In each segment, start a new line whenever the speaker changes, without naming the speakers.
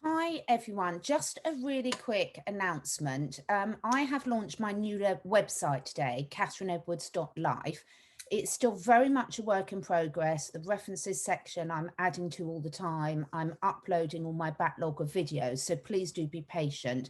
Hi everyone, just a really quick announcement. I have launched my new website today, catherineedwards.life. It's still very much a work in progress. The references section I'm adding to all the time. I'm uploading all my backlog of videos, so please do be patient.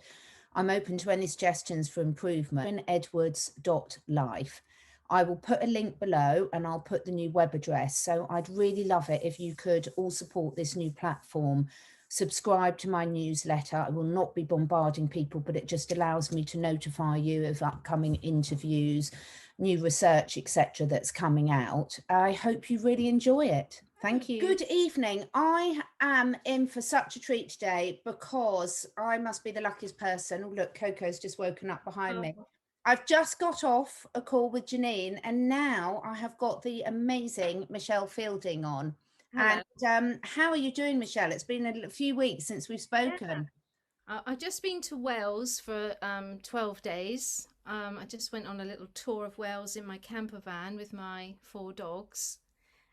I'm open to any suggestions for improvement. catherineedwards.life. I will put a link below and I'll put the new web address. So I'd really love it if you could all support this new platform. Subscribe to my newsletter. I will not be bombarding people, but it just allows me to notify you of upcoming interviews, new research, etc. that's coming out. I hope you really enjoy it. Thank you. Good evening. I am in for such a treat today because I must be the luckiest person. Oh, look, Coco's just woken up behind me. I've just got off a call with Janine and now I have got the amazing Michelle Fielding on.
Hello.
And how are you doing, Michelle? It's been a few weeks since we've
Yeah.
spoken.
I've just been to Wales for 12 days. I just went on a little tour of Wales in my camper van with my 4 dogs,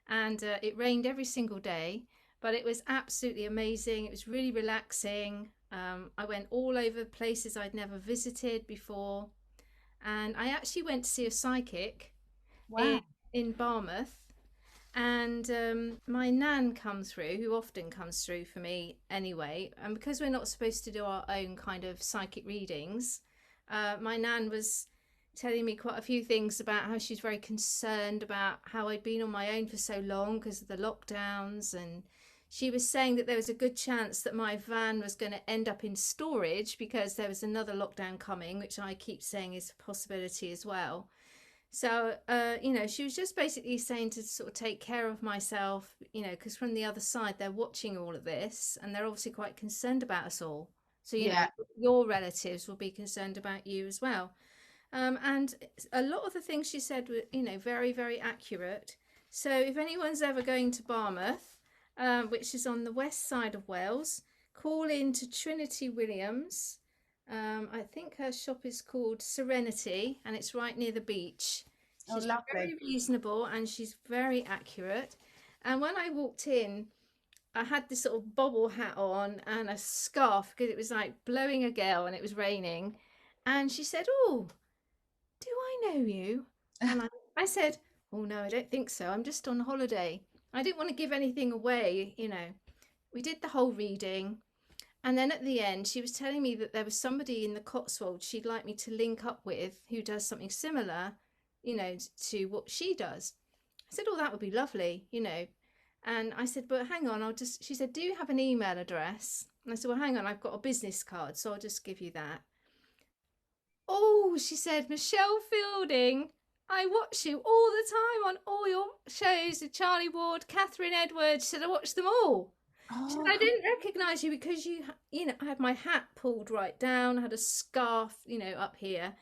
and it rained every single day, but it was absolutely amazing. It was really relaxing. I went all over places I'd never visited before, and I actually went to see a psychic in
Wow.
in Barmouth. And my nan comes through, who often comes through for me anyway. And because we're not supposed to do our own kind of psychic readings, my nan was telling me quite a few things about how she's very concerned about how I'd been on my own for so long because of the lockdowns. And she was saying that there was a good chance that my van was going to end up in storage because there was another lockdown coming, which I keep saying is a possibility as well. So, she was just basically saying to sort of take care of myself, because from the other side, they're watching all of this and they're obviously quite concerned about us all. So,
Yeah.
your relatives will be concerned about you as well. And a lot of the things she said were, very, very accurate. So, if anyone's ever going to Barmouth, which is on the west side of Wales, call in to Trinity Williams. I think her shop is called Serenity and it's right near the beach.
Oh,
She's
lovely.
very reasonable and she's very accurate. And when I walked in, I had this sort of bobble hat on and a scarf because it was like blowing a gale and it was raining. And she said, "Oh, do I know you?" And I said, "Oh, no, I don't think so. I'm just on holiday." I didn't want to give anything away. We did the whole reading. And then at the end, she was telling me that there was somebody in the Cotswolds she'd like me to link up with who does something similar, to what she does. I said, "Oh, that would be lovely." And I said, "But hang on, she said, "Do you have an email address?" And I said, "Well, hang on, I've got a business card, so I'll just give you that." "Oh," she said, "Michelle Fielding, I watch you all the time on all your shows with Charlie Ward, Catherine Edwards." She said, "I watch them all." She said,
Oh,
"I didn't recognize you because I had my hat pulled right down, I had a scarf, up here."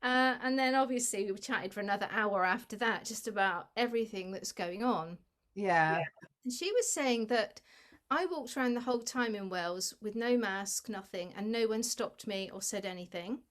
And then obviously we chatted for another hour after that, just about everything that's going on.
yeah.
And she was saying that I walked around the whole time in Wales with no mask, nothing, and no one stopped me or said anything.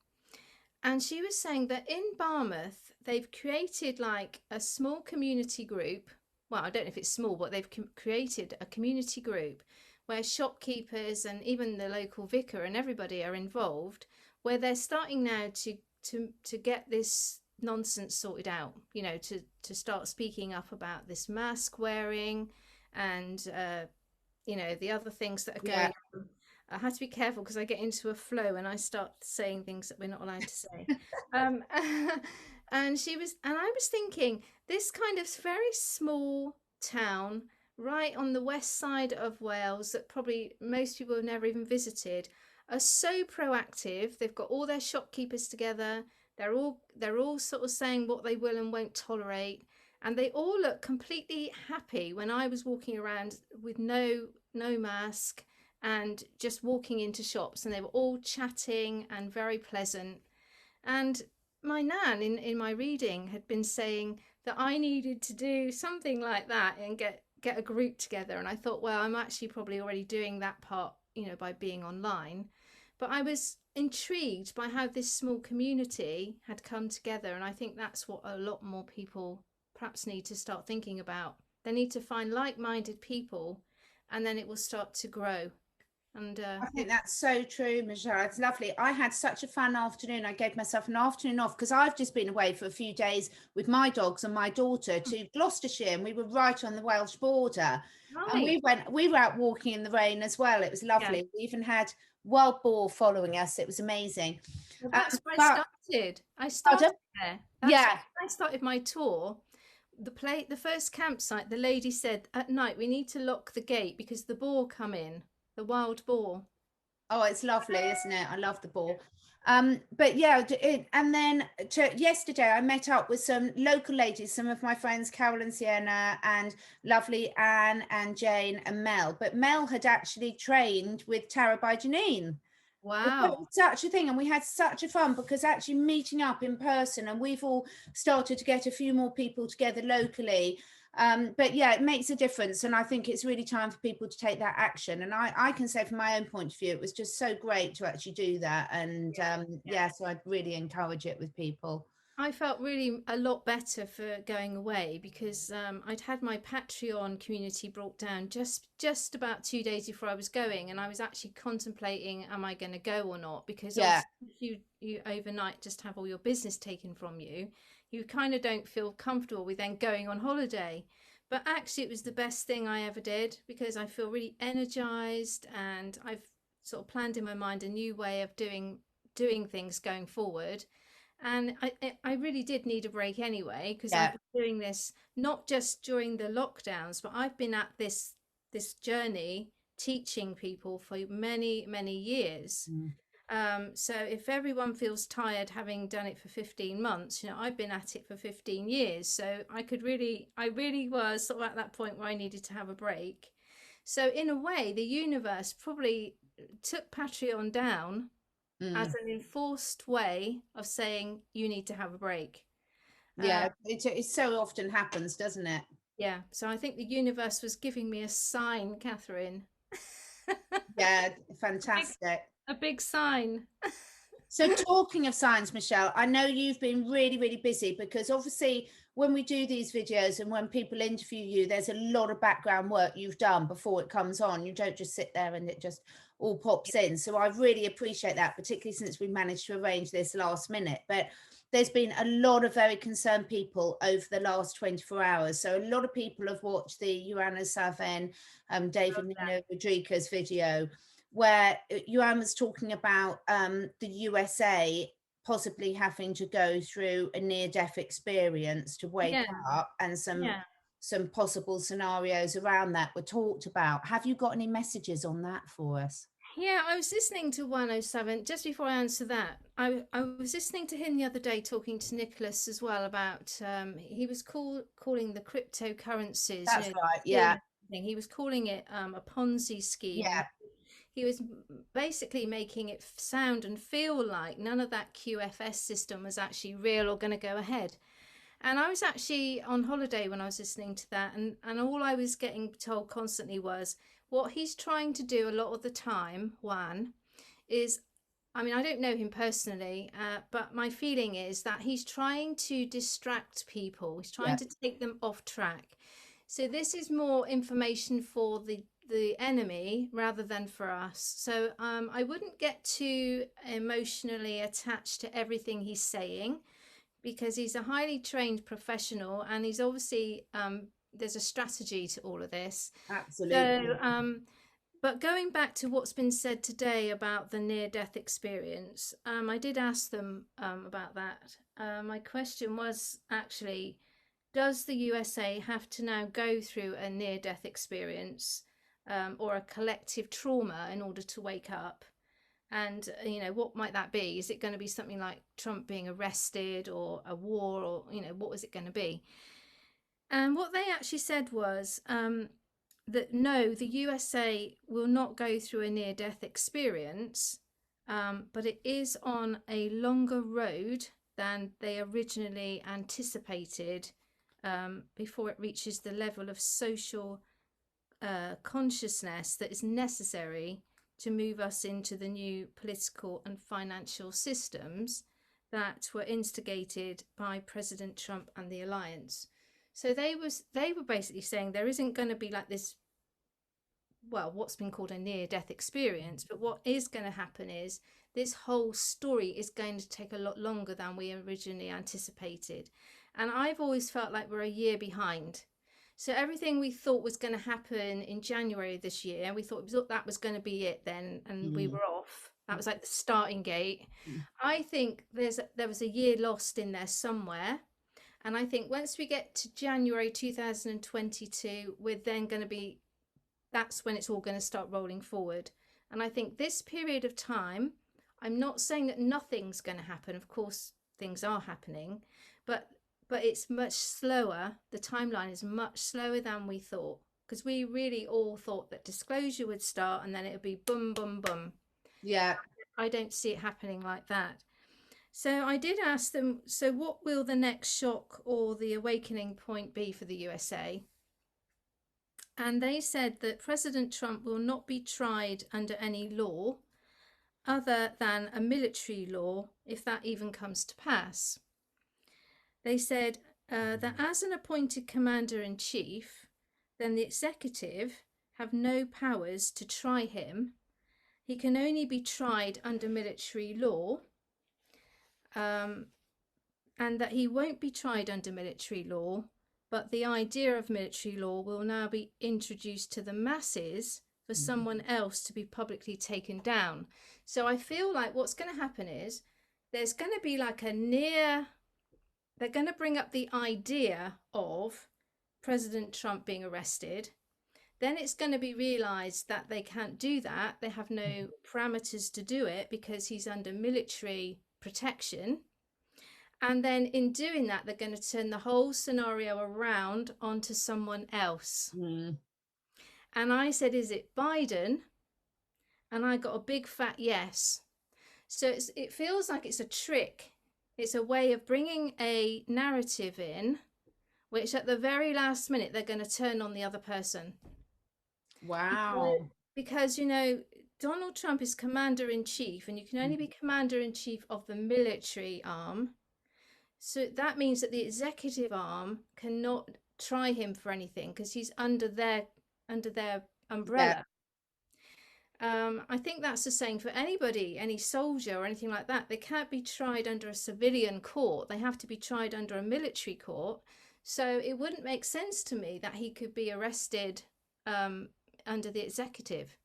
And she was saying that in Barmouth, they've created like a small community group. Well, I don't know if it's small, but they've created a community group where shopkeepers and even the local vicar and everybody are involved, where they're starting now to get this nonsense sorted out, to start speaking up about this mask wearing and the other things that are
Yeah.
going on. I have to be careful because I get into a flow and I start saying things that we're not allowed to say. Um, and I was thinking, this kind of very small town right on the west side of Wales that probably most people have never even visited are so proactive. They've got all their shopkeepers together. They're all sort of saying what they will and won't tolerate. And they all look completely happy when I was walking around with no mask and just walking into shops, and they were all chatting and very pleasant. And my nan in my reading had been saying that I needed to do something like that and get a group together. And I thought, well, I'm actually probably already doing that part, by being online. But I was intrigued by how this small community had come together, and I think that's what a lot more people perhaps need to start thinking about. They need to find like-minded people, and then it will start to grow. And
I think that's so true, Michelle. It's lovely. I had such a fun afternoon. I gave myself an afternoon off because I've just been away for a few days with my dogs and my daughter to Gloucestershire, and we were right on the Welsh border. And
right,
we were out walking in the rain as well. It was
yeah.
lovely. We even had wild boar following us. It was amazing.
Well, that's where I
But
started. I
pardon?
started there. That's
Yeah.
where I started my tour. The first campsite, the lady said at night we need to lock the gate because the boar come in, the wild boar.
Oh, it's lovely, isn't it? I love the ball. But yeah, and then yesterday I met up with some local ladies, some of my friends, Carol and Sienna, and lovely Anne and Jane and Mel. But Mel had actually trained with Tara by Janine. So it
Wow.
was such a thing, and we had such a fun because actually meeting up in person, and we've all started to get a few more people together locally. But yeah, it makes a difference, and I think it's really time for people to take that action. And I can say from my own point of view, it was just so great to actually do that. And yeah, so I'd really encourage it with people.
I felt really a lot better for going away because I'd had my Patreon community brought down just about 2 days before I was going, and I was actually contemplating, am I going to go or not? Because
Yeah,
obviously, if you overnight just have all your business taken from you, you kind of don't feel comfortable with then going on holiday. But actually, it was the best thing I ever did because I feel really energized, and I've sort of planned in my mind a new way of doing things going forward. And I really did need a break anyway, because I've
yeah.
been doing this not just during the lockdowns, but I've been at this journey teaching people for many, many years.
Mm.
So if everyone feels tired having done it for 15 months, I've been at it for 15 years. So I really was sort of at that point where I needed to have a break. So in a way, the universe probably took Patreon down as
Mm.
an enforced way of saying you need to have a break. Uh,
Yeah, it so often happens, doesn't it?
yeah, so I think the universe was giving me a sign, Catherine.
Yeah,
big,
fantastic.
a big sign.
So talking of science, Michelle, I know you've been really, really busy because obviously when we do these videos and when people interview you, there's a lot of background work you've done before it comes on. You don't just sit there and it just all pops in. So I really appreciate that, particularly since we managed to arrange this last minute. But there's been a lot of very concerned people over the last 24 hours. So a lot of people have watched the Joanna Saven, David Nino Rodriguez video where Yuan was talking about the USA possibly having to go through a near-death experience to wake
Yeah,
up, and
yeah.
some possible scenarios around that were talked about. Have you got any messages on that for us?
Yeah, I was listening to 107 just before I answer that. I was listening to him the other day talking to Nicholas as well about he was calling the cryptocurrencies,
That's right.
doing
Yeah,
everything. He was calling it a Ponzi scheme, and
yeah,
he was basically making it sound and feel like none of that QFS system was actually real or going to go ahead. And I was actually on holiday when I was listening to that, and all I was getting told constantly was what he's trying to do a lot of the time, Juan, is, I mean, I don't know him personally, but my feeling is that he's trying to distract people. He's trying
yeah,
to take them off track. So this is more information for the enemy rather than for us. So I wouldn't get too emotionally attached to everything he's saying because he's a highly trained professional and he's obviously there's a strategy to all of this.
absolutely.
So but going back to what's been said today about the near death experience, I did ask them about that. My question was actually, does the USA have to now go through a near death experience or a collective trauma in order to wake up? And what might that be? Is it going to be something like Trump being arrested or a war, or what was it going to be? And what they actually said was that no, the USA will not go through a near death experience, but it is on a longer road than they originally anticipated before it reaches the level of social consciousness that is necessary to move us into the new political and financial systems that were instigated by President Trump and the alliance. So they were basically saying there isn't going to be like this well, what's been called a near-death experience. But what is going to happen is this whole story is going to take a lot longer than we originally anticipated. And I've always felt like we're a year behind. So everything we thought was going to happen in January this year, we thought that was going to be it then, and we were off. That was like the starting gate. I think there was a year lost in there somewhere. And I think once we get to January 2022, we're then going to be, that's when it's all going to start rolling forward. And I think this period of time, I'm not saying that nothing's going to happen. Of course, things are happening, but it's much slower. The timeline is much slower than we thought, because we really all thought that disclosure would start and then it would be boom, boom, boom.
Yeah.
I don't see it happening like that. So I did ask them, so what will the next shock or the awakening point be for the USA? And they said that President Trump will not be tried under any law other than a military law, if that even comes to pass. They said that as an appointed commander-in-chief, then the executive have no powers to try him. He can only be tried under military law, and that he won't be tried under military law, but the idea of military law will now be introduced to the masses for someone else to be publicly taken down. So I feel like what's going to happen is there's going to be like they're going to bring up the idea of President Trump being arrested. Then it's going to be realized that they can't do that. They have no parameters to do it because he's under military protection. And then in doing that, they're going to turn the whole scenario around onto someone else. And I said, is it Biden? And I got a big fat yes. So it feels like it's a trick. It's a way of bringing a narrative in, which at the very last minute, they're going to turn on the other person.
Wow.
Because, you know, Donald Trump is commander-in-chief, and you can only be commander-in-chief of the military arm. So that means that the executive arm cannot try him for anything because he's under their umbrella. I think that's the same for anybody, any soldier or anything like that. They can't be tried under a civilian court. They have to be tried under a military court. So it wouldn't make sense to me that he could be arrested under the executive.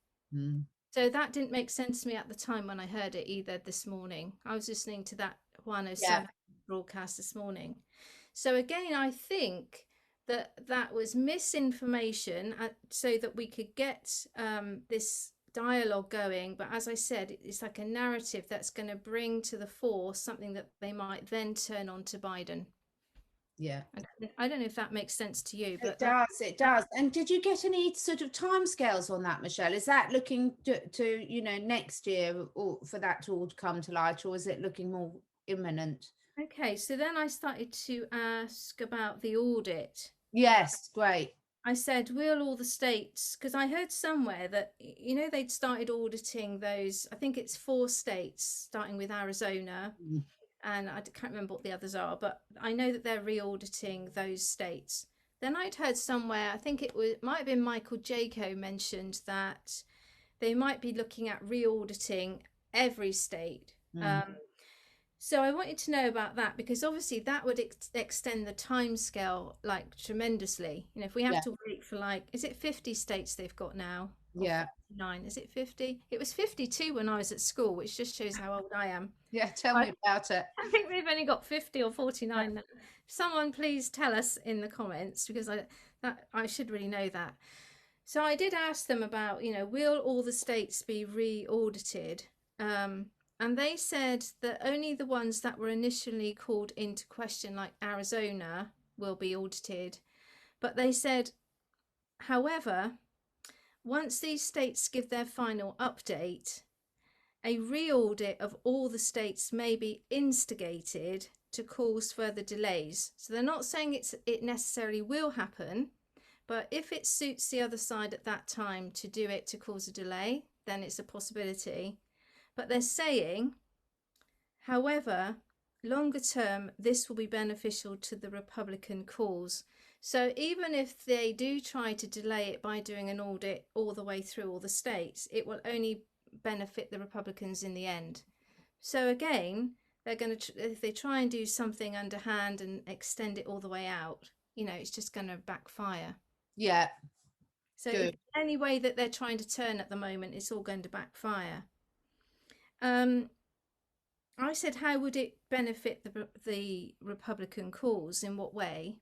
So that didn't make sense to me at the time when I heard it either this morning. I was listening to that 107 broadcast this morning. So again, I think that was misinformation so that we could get this dialogue going. But as I said, it's like a narrative that's going to bring to the fore something that they might then turn on to Biden.
Yeah.
I don't know if that makes sense to you, but
it does. And did you get any sort of timescales on that, Michelle? Is that looking to you know, next year or for that to all come to light, or is it looking more imminent?
Okay, so then I started to ask about the audit.
Yes, great.
I said, will all the states, because I heard somewhere that, you know, they'd started auditing those, I think it's 4 states, starting with Arizona, and I can't remember what the others are, but I know that they're re-auditing those states. Then I'd heard somewhere, I think it might have been Michael Jaco mentioned that they might be looking at re-auditing every state. So I wanted to know about that, because obviously that would extend the timescale like tremendously. You know, if we have to wait for like, is it 50 states they've got now?
Yeah.
9, is it 50? It was 52 when I was at school, which just shows how old I am.
Yeah, tell me about it.
I think we've only got 50 or 49 now. Someone please tell us in the comments, because I should really know that. So I did ask them about, you know, will all the states be re-audited? And they said that only the ones that were initially called into question, like Arizona, will be audited. But they said, however, once these states give their final update, a re-audit of all the states may be instigated to cause further delays. So they're not saying it necessarily will happen, but if it suits the other side at that time to do it to cause a delay, then it's a possibility. But they're saying, however, longer term, this will be beneficial to the Republican cause. So even if they do try to delay it by doing an audit all the way through all the states, it will only benefit the Republicans in the end. So again, they're going to, if they try and do something underhand and extend it all the way out, it's just going to backfire.
Yeah,
So if
good.
any way that they're trying to turn at the moment, it's all going to backfire. Um, I said, how would it benefit the Republican cause? In what way?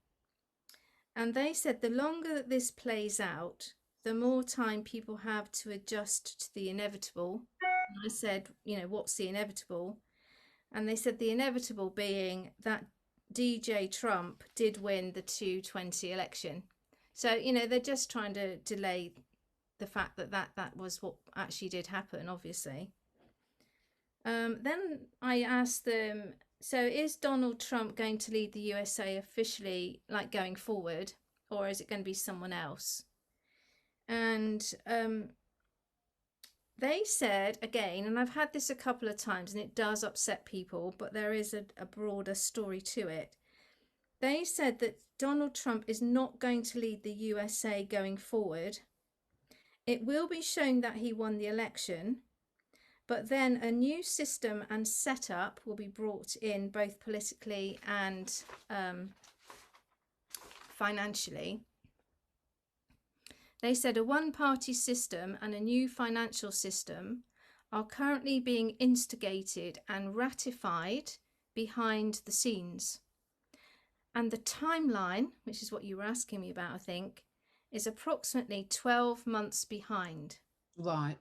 And they said the longer that this plays out, the more time people have to adjust to the inevitable. And I said, what's the inevitable? And they said the inevitable being that DJ Trump did win the 2020 election. So, they're just trying to delay the fact that was what actually did happen, obviously. Then I asked them, so is Donald Trump going to lead the USA officially, like going forward, or is it going to be someone else? And they said again, and I've had this a couple of times, and it does upset people, but there is a broader story to it. They said that Donald Trump is not going to lead the USA going forward. It will be shown that he won the election, but then a new system and setup will be brought in both politically and financially. They said a one-party system and a new financial system are currently being instigated and ratified behind the scenes. And the timeline, which is what you were asking me about, I think, is approximately 12 months behind.
Right.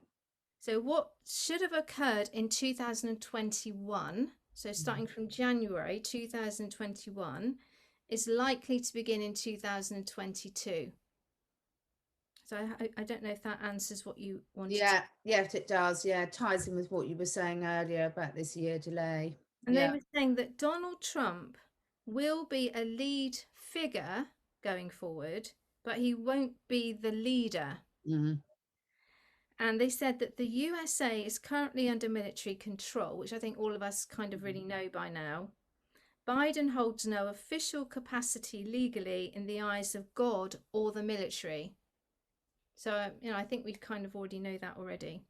So what should have occurred in 2021, so starting from January 2021, is likely to begin in 2022. So I don't know if that answers what you wanted.
Yeah, yes, it does. Yeah, it ties in with what you were saying earlier about this year delay.
And they
Yeah.
were saying that Donald Trump will be a lead figure going forward, but he won't be the leader.
Mm.
And they said that the USA is currently under military control, which I think all of us kind of really know by now. Biden holds no official capacity legally in the eyes of God or the military. So, I think we kind of already know that already.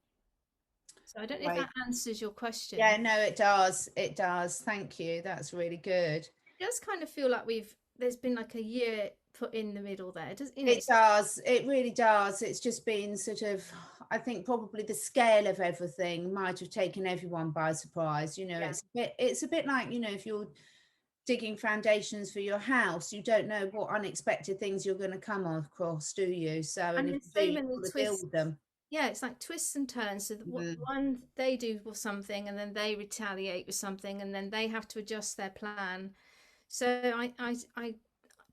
So I don't know if
Right.
that answers your question.
Yeah, no, it does. It does. Thank you. That's really good.
It does kind of feel like there's been like a year put in the middle there.
It does. It really does. It's just been sort of, I think probably the scale of everything might have taken everyone by surprise.
Yeah.
It's a bit like, if you're digging foundations for your house, you don't know what unexpected things you're going to come across, do you? So, and
And
if
there's
you do,
so
you've
many
got to deal
twists.
with them.
Yeah, it's like twists and turns. So what
Mm.
one they do with something, and then they retaliate with something, and then they have to adjust their plan. So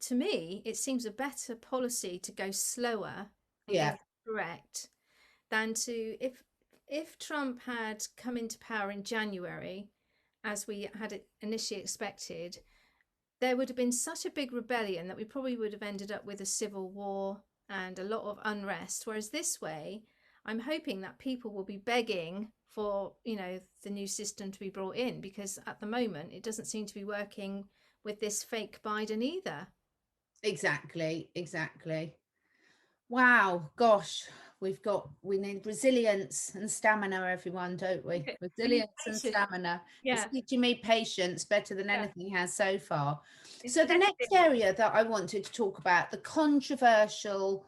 to me, it seems a better policy to go slower and
Yeah,
get it correct than to if Trump had come into power in January, as we had initially expected, there would have been such a big rebellion that we probably would have ended up with a civil war and a lot of unrest. Whereas this way, I'm hoping that people will be begging for, the new system to be brought in, because at the moment it doesn't seem to be working with this fake Biden either.
exactly. Exactly. Wow, gosh, we need resilience and stamina, everyone, don't we?
Okay. We need
Resilience and
patience.
stamina. It's
Yeah,
teaching me patience better than
yeah.
anything has so far.
It's
So the next
testing.
area that I wanted to talk about, the controversial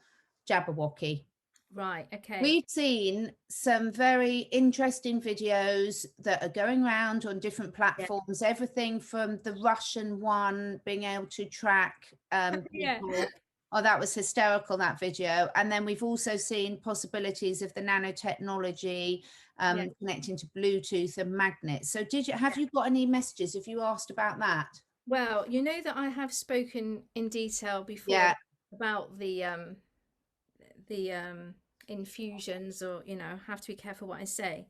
Jabberwocky.
Right, okay.
We've seen some very interesting videos that are going around on different
Yeah.
platforms, everything from the Russian one being able to track
Yeah.
people. Oh, that was hysterical, that video. And then we've also seen possibilities of the nanotechnology
Yeah.
connecting to Bluetooth and magnets. So have you got any messages? Have you asked about that?
Well, you know that I have spoken in detail before
Yeah.
about the infusions, or have to be careful what I say.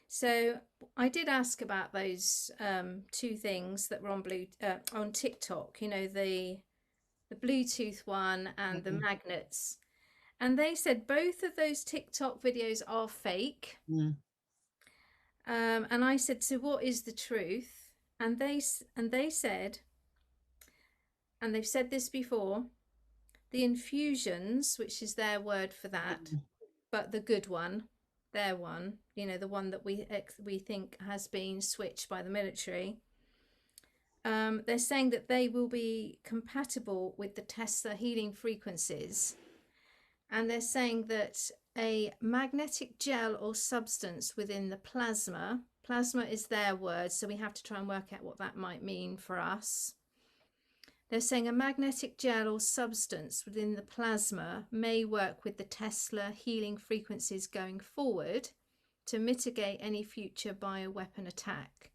So I did ask about those two things that were on TikTok, the Bluetooth one and the
Mhm.
magnets. And they said both of those TikTok videos are fake.
Mm.
And I said, so what is the truth? And they said, and they've said this before, the infusions, which is their word for that, but the good one, their one, you know, the one that we think has been switched by the military. They're saying that they will be compatible with the Tesla healing frequencies. And they're saying that a magnetic gel or substance within the plasma is their word, so we have to try and work out what that might mean for us. They're saying a magnetic gel or substance within the plasma may work with the Tesla healing frequencies going forward to mitigate any future bioweapon attack.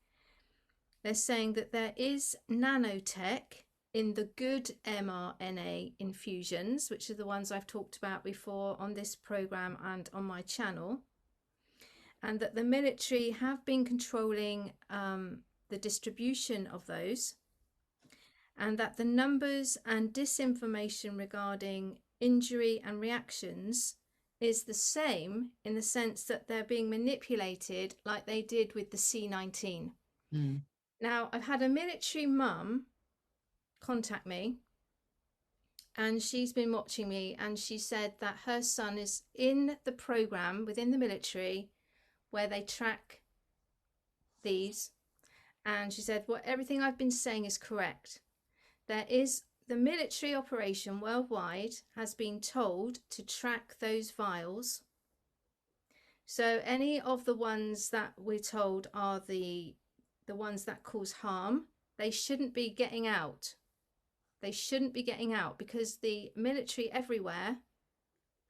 They're saying that there is nanotech in the good mRNA infusions, which are the ones I've talked about before on this program and on my channel, and that the military have been controlling the distribution of those, and that the numbers and disinformation regarding injury and reactions is the same in the sense that they're being manipulated like they did with the C-19. Now, I've had a military mum contact me, and she's been watching me, and she said that her son is in the program within the military where they track these, and she said, well, everything I've been saying is correct. There is the military operation worldwide has been told to track those vials. So any of the ones that we're told are the ones that cause harm, they shouldn't be getting out. They shouldn't be getting out because the military everywhere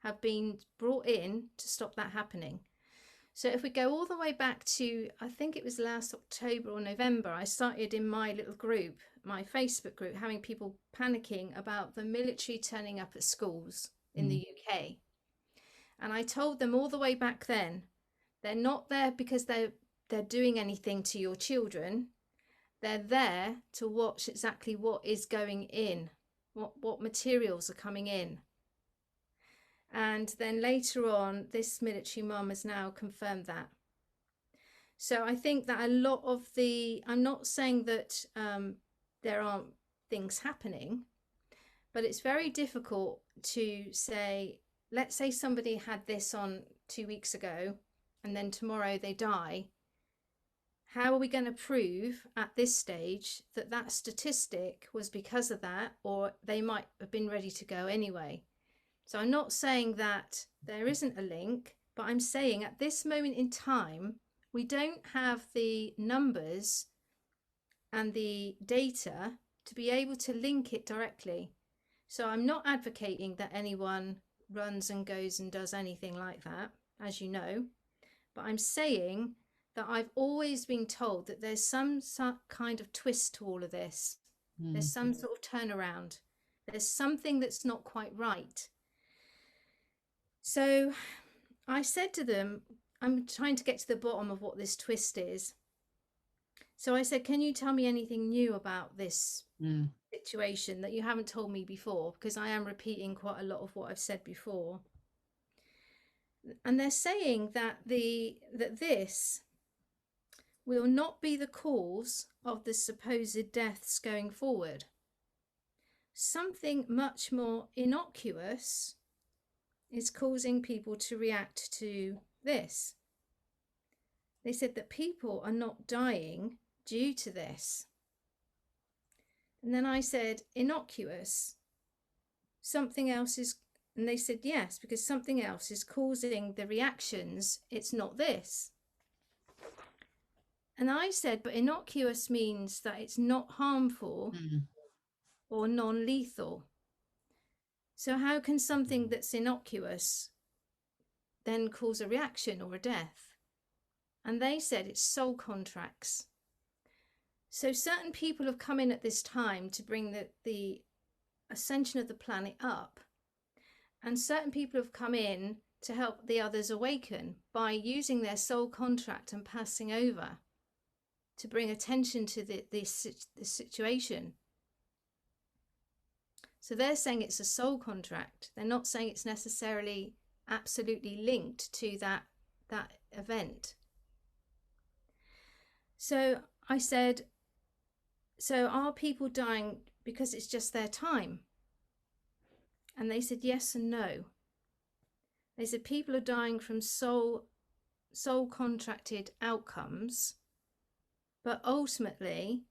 have been brought in to stop that happening. So if we go all the way back to, I think it was last October or November, I started in my little group, my Facebook group, having people panicking about the military turning up at schools in the UK. And I told them all the way back then, they're not there because they're doing anything to your children. They're there to watch exactly what is going in, what materials are coming in. And then later on, this military mum has now confirmed that. So I think that a lot of I'm not saying that there aren't things happening, but it's very difficult to say, let's say somebody had this on 2 weeks ago, and then tomorrow they die. How are we going to prove at this stage that that statistic was because of that, or they might have been ready to go anyway? So I'm not saying that there isn't a link, but I'm saying at this moment in time, we don't have the numbers and the data to be able to link it directly. So I'm not advocating that anyone runs and goes and does anything like that, as you know, but I'm saying that I've always been told that there's some kind of twist to all of this. There's some sort of turnaround. There's something that's not quite right. So I said to them, I'm trying to get to the bottom of what this twist is. So I said, can you tell me anything new about this situation that you haven't told me before? Because I am repeating quite a lot of what I've said before. And they're saying that this will not be the cause of the supposed deaths going forward. Something much more innocuous is causing people to react to this. They said that people are not dying due to this. And then I said, innocuous, something else is, and they said, yes, because something else is causing the reactions. It's not this. And I said, but innocuous means that it's not harmful or non-lethal. So how can something that's innocuous then cause a reaction or a death? And they said it's soul contracts. So certain people have come in at this time to bring the ascension of the planet up. And certain people have come in to help the others awaken by using their soul contract and passing over to bring attention to this situation. So they're saying it's a soul contract. They're not saying it's necessarily absolutely linked to that event. So I said, so are people dying because it's just their time? And they said yes and no. They said people are dying from soul contracted outcomes, but ultimately,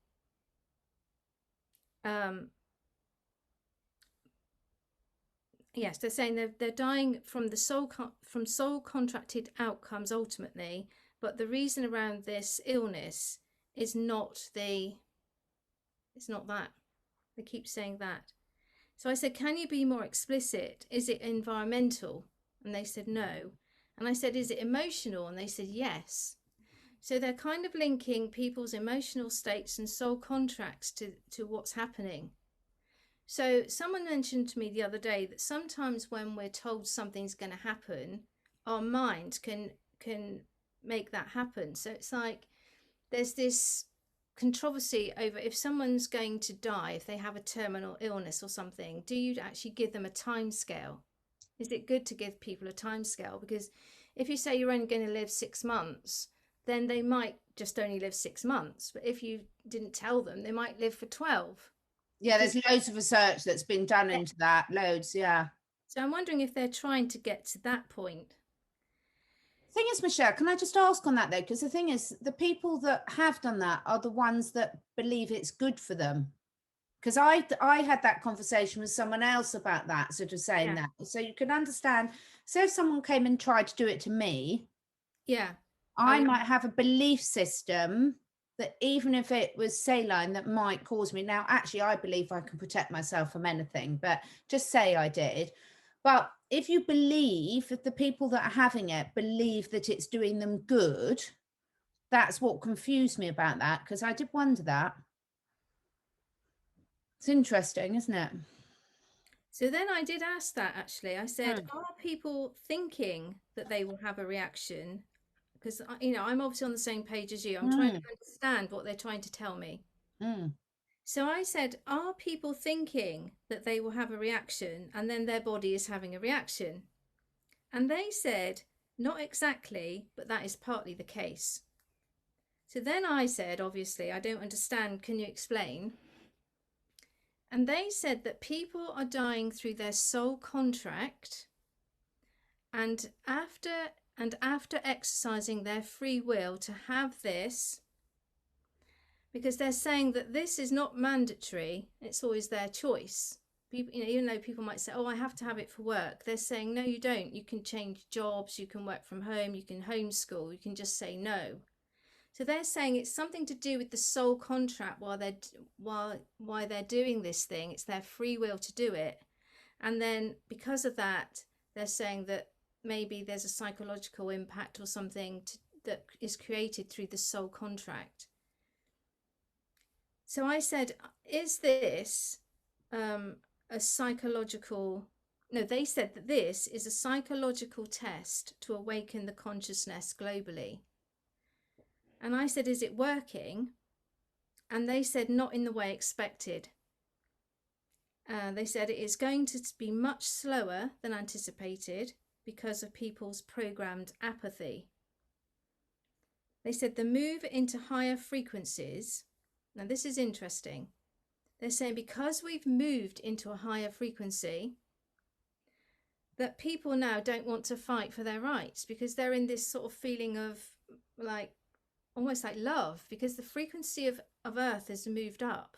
yes, they're saying they're dying from the soul contracted outcomes ultimately, but the reason around this illness is not it's not that. They keep saying that. So I said, can you be more explicit? Is it environmental? And they said no. And I said, is it emotional? And they said yes. So they're kind of linking people's emotional states and soul contracts to what's happening. So someone mentioned to me the other day that sometimes when we're told something's going to happen, our mind can make that happen. So it's like there's this controversy over if someone's going to die, if they have a terminal illness or something, do you actually give them a time scale? Is it good to give people a time scale? Because if you say you're only going to live 6 months, then they might just only live 6 months. But if you didn't tell them, they might live for 12.
Yeah, there's loads of research that's been done into that, loads, yeah.
So I'm wondering if they're trying to get to that point.
Thing is, Michelle, can I just ask on that though? Because the thing is, the people that have done that are the ones that believe it's good for them. Because I had that conversation with someone else about that, sort of saying that. So you can understand. So if someone came and tried to do it to me,
yeah,
I might have a belief system that even if it was saline, that might cause me. Now, actually, I believe I can protect myself from anything, but just say I did. But if you believe that the people that are having it believe that it's doing them good, that's what confused me about that, because I did wonder that. It's interesting, isn't it?
So then I did ask that actually. I said, are people thinking that they will have a reaction? Because, I'm obviously on the same page as you. I'm trying to understand what they're trying to tell me. So I said, are people thinking that they will have a reaction and then their body is having a reaction? And they said, not exactly, but that is partly the case. So then I said, obviously, I don't understand. Can you explain? And they said that people are dying through their soul contract, and after exercising their free will to have this, because they're saying that this is not mandatory, it's always their choice. People, even though people might say, oh, I have to have it for work, they're saying, no, you don't. You can change jobs, you can work from home, you can homeschool, you can just say no. So they're saying it's something to do with the soul contract while they're doing this thing. It's their free will to do it. And then because of that, they're saying that maybe there's a psychological impact or something that is created through the soul contract. So I said, is this a psychological... No, they said that this is a psychological test to awaken the consciousness globally. And I said, is it working? And they said, not in the way expected. They said it is going to be much slower than anticipated because of people's programmed apathy. They said the move into higher frequencies, now this is interesting. They're saying because we've moved into a higher frequency, that people now don't want to fight for their rights because they're in this sort of feeling of like, almost like love, because the frequency of Earth has moved up.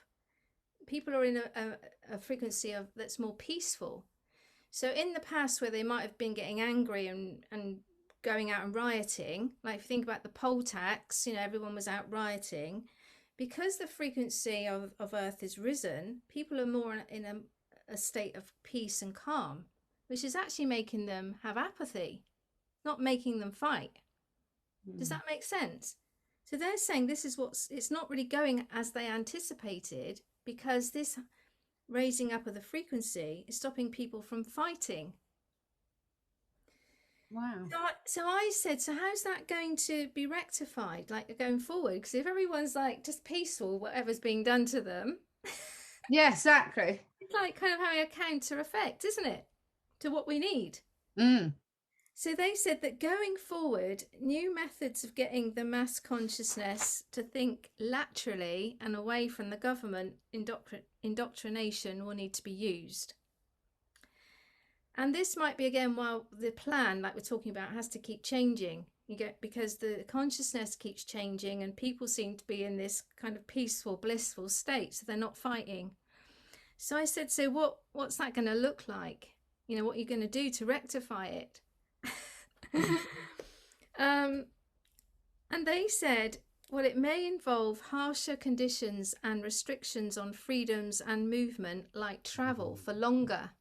People are in a frequency that's more peaceful. So in the past, where they might have been getting angry and going out and rioting, like if you think about the poll tax, everyone was out rioting. Because the frequency of Earth has risen, people are more in a state of peace and calm, which is actually making them have apathy, not making them fight. Does that make sense? So they're saying it's not really going as they anticipated, because this raising up of the frequency is stopping people from fighting.
Wow.
So I said, so how's that going to be rectified, like going forward? Because if everyone's like just peaceful, whatever's being done to them.
Yeah, exactly.
It's like kind of having a counter effect, isn't it, to what we need? So they said that going forward, new methods of getting the mass consciousness to think laterally and away from the government indoctrination will need to be used. And this might be, again, while the plan, like we're talking about, has to keep changing. You get, because the consciousness keeps changing and people seem to be in this kind of peaceful, blissful state. So they're not fighting. So I said, so what's that going to look like? You know, what are you going to do to rectify it? And they said, well, it may involve harsher conditions and restrictions on freedoms and movement, like travel for longer.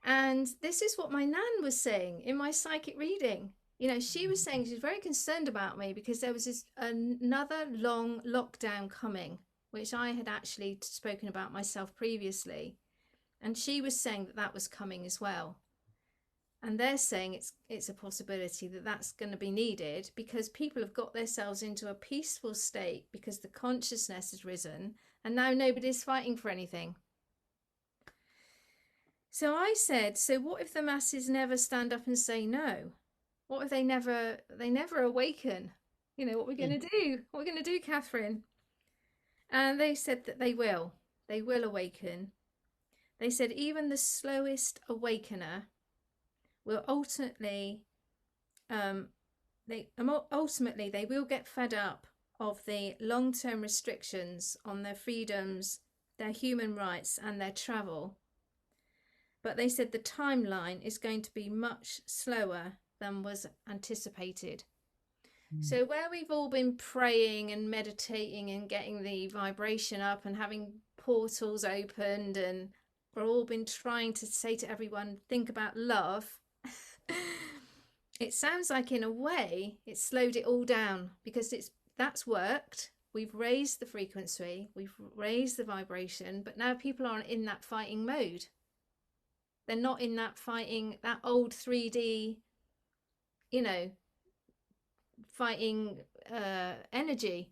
And this is what my nan was saying in my psychic reading. You know, she was saying she's very concerned about me because there was another long lockdown coming, which I had actually spoken about myself previously. And she was saying that was coming as well. And they're saying it's a possibility that that's going to be needed because people have got themselves into a peaceful state because the consciousness has risen and now nobody's fighting for anything. So I said, so what if the masses never stand up and say no? What if they never awaken? You know, what are we going to do? What are we going to do, Catherine? And they said that they will awaken. They said even the slowest awakener will ultimately they will get fed up of the long-term restrictions on their freedoms, their human rights and their travel. But they said the timeline is going to be much slower than was anticipated. So where we've all been praying and meditating and getting the vibration up and having portals opened, and we've all been trying to say to everyone, think about love, it sounds like in a way it slowed it all down because that's worked. We've raised the frequency, we've raised the vibration, but now people aren't in that fighting mode. They're not in that fighting, that old 3D, you know, fighting energy.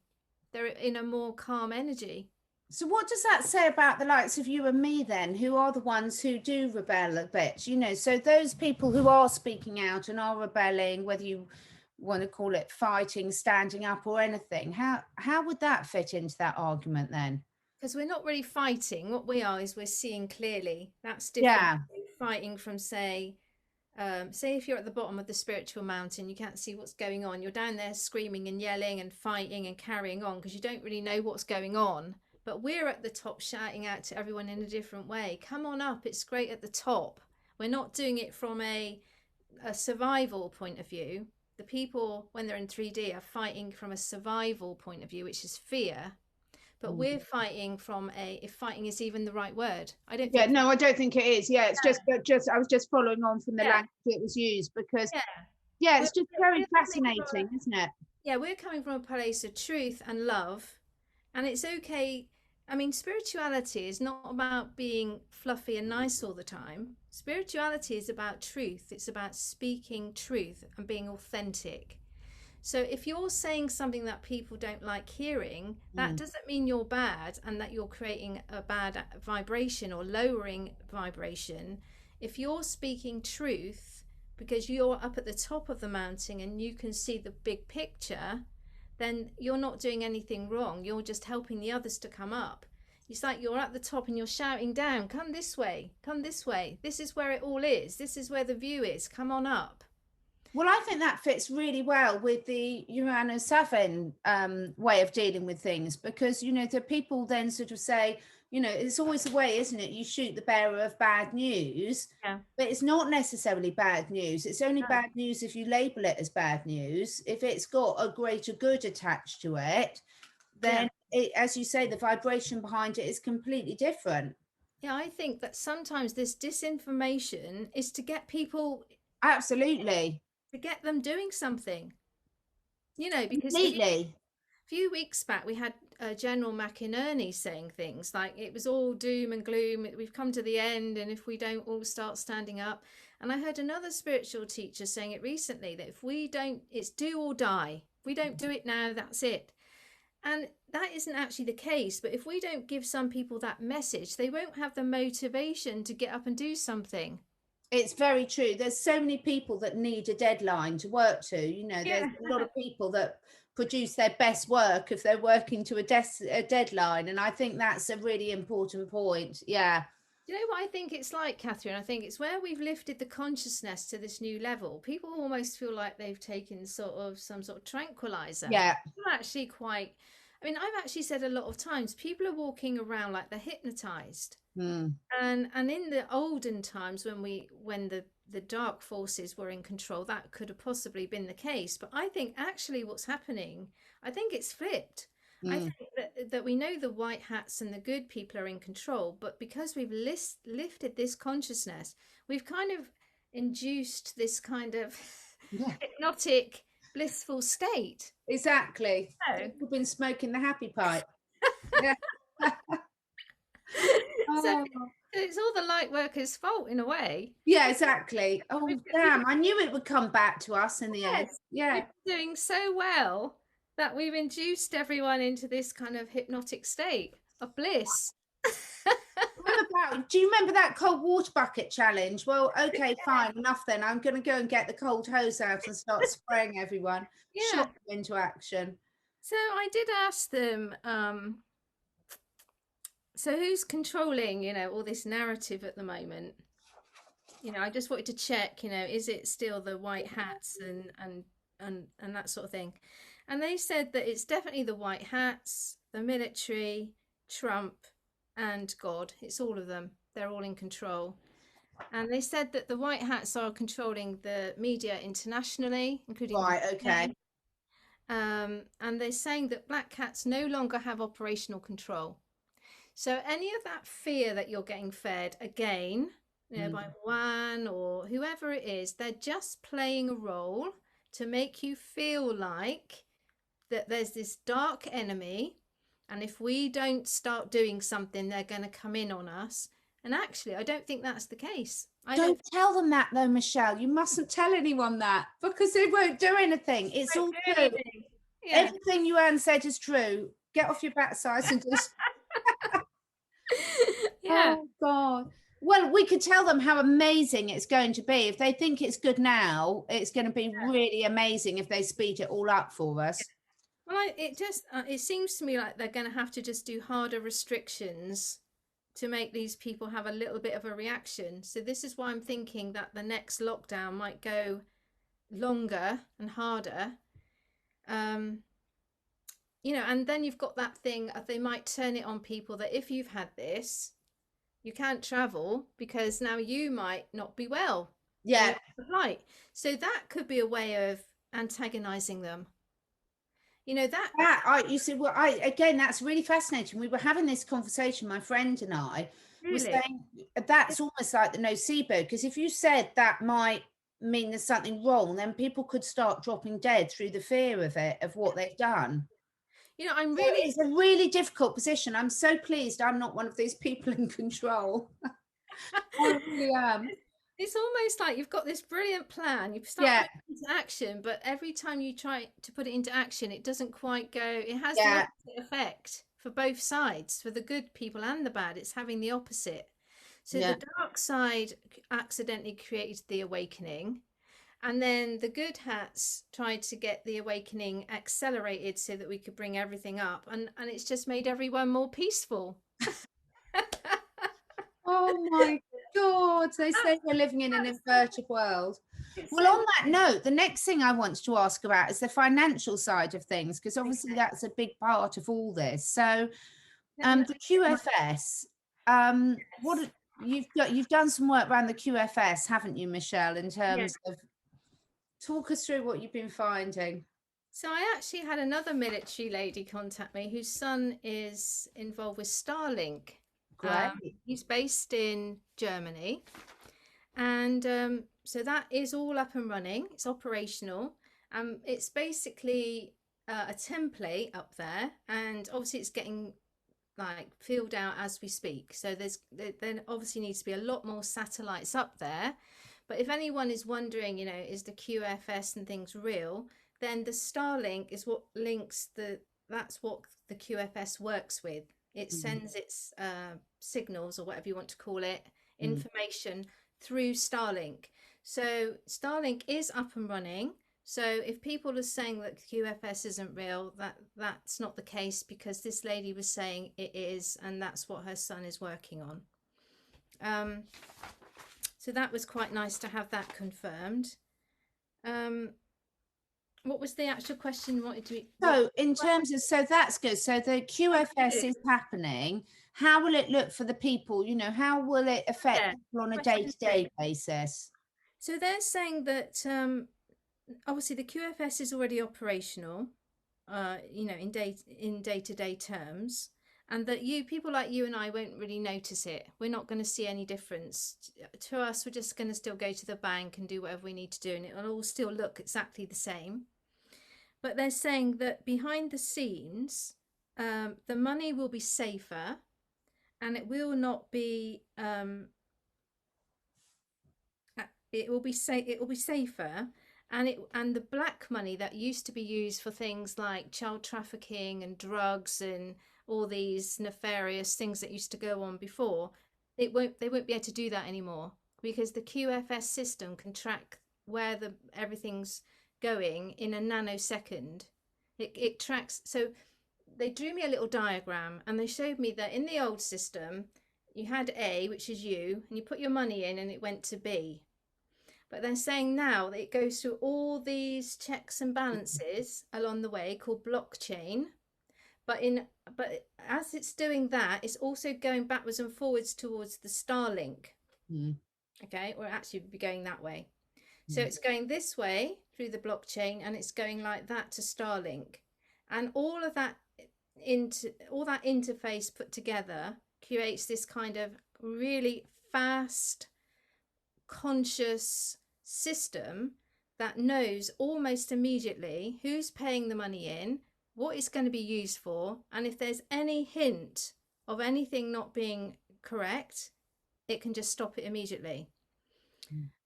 They're in a more calm energy.
So what does that say about the likes of you and me then, who are the ones who do rebel a bit, you know? So those people who are speaking out and are rebelling, whether you want to call it fighting, standing up or anything, how would that fit into that argument then?
Because we're not really fighting. What we are is we're seeing clearly. That's different.
Yeah.
Fighting from, say if you're at the bottom of the spiritual mountain, you can't see what's going on. You're down there screaming and yelling and fighting and carrying on because you don't really know what's going on. But we're at the top shouting out to everyone in a different way. Come on up. It's great at the top. We're not doing it from a survival point of view. The people, when they're in 3D, are fighting from a survival point of view, which is fear. But we're fighting from if fighting is even the right word. I don't think.
Yeah, no, I don't think it is. Yeah, it's just I was just following on from the language that was used because it's just very fascinating, isn't it?
Yeah, we're coming from a place of truth and love, and it's okay. I mean, spirituality is not about being fluffy and nice all the time. Spirituality is about truth. It's about speaking truth and being authentic. So if you're saying something that people don't like hearing, that doesn't mean you're bad and that you're creating a bad vibration or lowering vibration. If you're speaking truth because you're up at the top of the mountain and you can see the big picture, then you're not doing anything wrong. You're just helping the others to come up. It's like you're at the top and you're shouting down, come this way, come this way. This is where it all is. This is where the view is. Come on up.
Well, I think that fits really well with the Urano-Saturn way of dealing with things because, you know, the people then sort of say, you know, it's always the way, isn't it? You shoot the bearer of bad news, but it's not necessarily bad news. It's only bad news if you label it as bad news. If it's got a greater good attached to it, then, as you say, the vibration behind it is completely different.
Yeah, I think that sometimes this disinformation is to get people...
Absolutely.
To get them doing something, you know, because
a
few weeks back we had General McInerney saying things like it was all doom and gloom, we've come to the end, and if we don't all start standing up. And I heard another spiritual teacher saying it recently, that if we don't, it's do or die. If we don't do it now, that's it. And that isn't actually the case. But if we don't give some people that message, they won't have the motivation to get up and do something.
It's very true. There's so many people that need a deadline to work to, you know, there's a lot of people that produce their best work if they're working to a deadline. And I think that's a really important point. Yeah.
You know what I think it's like, Catherine? I think it's where we've lifted the consciousness to this new level. People almost feel like they've taken sort of some sort of tranquilizer.
Yeah.
I'm actually quite, I mean, I've actually said a lot of times people are walking around like they're hypnotized.
Mm.
And in the olden times when the dark forces were in control, that could have possibly been the case. But I think actually what's happening, I think it's flipped. I
Mm.
think that we know the white hats and the good people are in control, but because we've lifted this consciousness, we've kind of induced this kind of
Yeah,
hypnotic, blissful state.
exactly.
So,
People have been smoking the happy pipe. Yeah.
so
Oh.
it's all the light workers' fault in a way.
Yeah, exactly.
We've,
Oh,
we've
damn. I knew it would come back to us in the end.
Yes, we've
Yeah.
been doing so well that we've induced everyone into this kind of hypnotic state of bliss.
What about, do you remember that cold water bucket challenge? Well, okay, fine, enough then. I'm going to go and get the cold hose out and start spraying everyone,
Yeah.
shock them into action.
So I did ask them, so who's controlling, all this narrative at the moment? I just wanted to check, is it still the white hats and that sort of thing? And they said that it's definitely the white hats, the military, Trump, and God. It's all of them. They're all in control. And they said that the white hats are controlling the media internationally, including the
Right,
UK.
okay.
And they're saying that black cats no longer have operational control. So any of that fear that you're getting fed again, by
Mm.
one or whoever it is, they're just playing a role to make you feel like that there's this dark enemy, and if we don't start doing something, they're going to come in on us. And actually, I don't think that's the case. I don't
Don't tell them that though, Michelle. You mustn't tell anyone that because they won't do anything. It's all
do
true.
anything. Yeah.
Everything you Anne said is true. Get off your backside and just,
Yeah.
oh God. Well, we could tell them how amazing it's going to be. If they think it's good now, it's going to be really amazing if they speed it all up for us.
Well, it seems to me like they're going to have to just do harder restrictions to make these people have a little bit of a reaction. So this is why I'm thinking that the next lockdown might go longer and harder. Um, and then you've got that thing of they might turn it on people that if you've had this, you can't travel because now you might not be well or
Yeah.
you're on the flight. So that could be a way of antagonizing them. That
You see, well, again, that's really fascinating. We were having this conversation, my friend and I were
really.
saying that's almost like the nocebo, because if you said that might mean there's something wrong, then people could start dropping dead through the fear of it, of what they've done.
I'm
So
really
it's a really difficult position. I'm so pleased I'm not one of these people in control. I really am.
It's almost like you've got this brilliant plan. You start
Yeah,
putting it into action, but every time you try to put it into action, it doesn't quite go. It has the
yeah,
opposite effect for both sides, for the good people and the bad. It's having the opposite. So
yeah.
the dark side accidentally created the awakening, and then the good hats tried to get the awakening accelerated so that we could bring everything up, and it's just made everyone more peaceful.
Oh my God, they say we're living in an inverted world.
It's
Well,
so
on that note, the next thing I want to ask about is the financial side of things, because obviously
okay.
that's a big part of all this. So,
Let
the
me get my
QFS,
yes.
you've done some work around the QFS, haven't you, Michelle, in
Yeah.
terms of talk us through what you've been finding.
So I actually had another military lady contact me whose son is involved with Starlink.
Great.
He's based in Germany, and so that is all up and running. It's operational. It's basically a template up there, and obviously it's getting like filled out as we speak. So there obviously needs to be a lot more satellites up there. But if anyone is wondering, is the QFS and things real, then the Starlink is what links that's what the QFS works with. It
Mm,
sends its signals, or whatever you want to call it,
mm,
information through Starlink. So Starlink is up and running. So if people are saying that QFS isn't real, that's not the case, because this lady was saying it is, and that's what her son is working on. So that was quite nice to have that confirmed. What was the actual question?
So in terms of, so that's good. So the QFS is happening. How will it look for the people? You know, how will it affect people on a day-to-day basis?
So they're saying that obviously the QFS is already operational, you know, in day-to-day terms, and that people like you and I won't really notice it. We're not going to see any difference to us. We're just going to still go to the bank and do whatever we need to do, and it'll all still look exactly the same. But they're saying that behind the scenes, the money will be safer, and it will not be. It will be safer, and the black money that used to be used for things like child trafficking and drugs and all these nefarious things that used to go on before, they won't be able to do that anymore, because the QFS system can track where everything's going in a nanosecond. It tracks. So they drew me a little diagram and they showed me that in the old system you had A, which is you, and you put your money in and it went to B. But they're saying now that it goes through all these checks and balances along the way called blockchain. But as it's doing that, it's also going backwards and forwards towards the Starlink. Okay, or actually would be going that way. So it's going this way through the blockchain and it's going like that to Starlink. And all that interface put together creates this kind of really fast, conscious system that knows almost immediately who's paying the money in, what it's going to be used for, and if there's any hint of anything not being correct, it can just stop it immediately.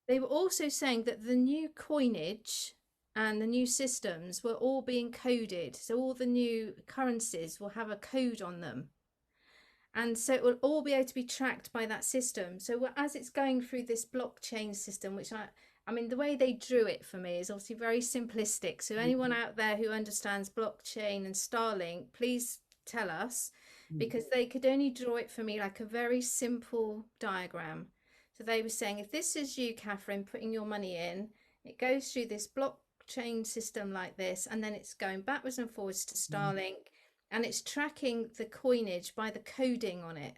They were also saying that the new coinage and the new systems were all being coded, so all the new currencies will have a code on them. And so it will all be able to be tracked by that system. So as it's going through this blockchain system, which I mean, the way they drew it for me is obviously very simplistic. So anyone out there who understands blockchain and Starlink, please tell us, because they could only draw it for me like a very simple diagram. So they were saying, if this is you, Catherine, putting your money in, it goes through this blockchain system like this, and then it's going backwards and forwards to Starlink. And it's tracking the coinage by the coding on it.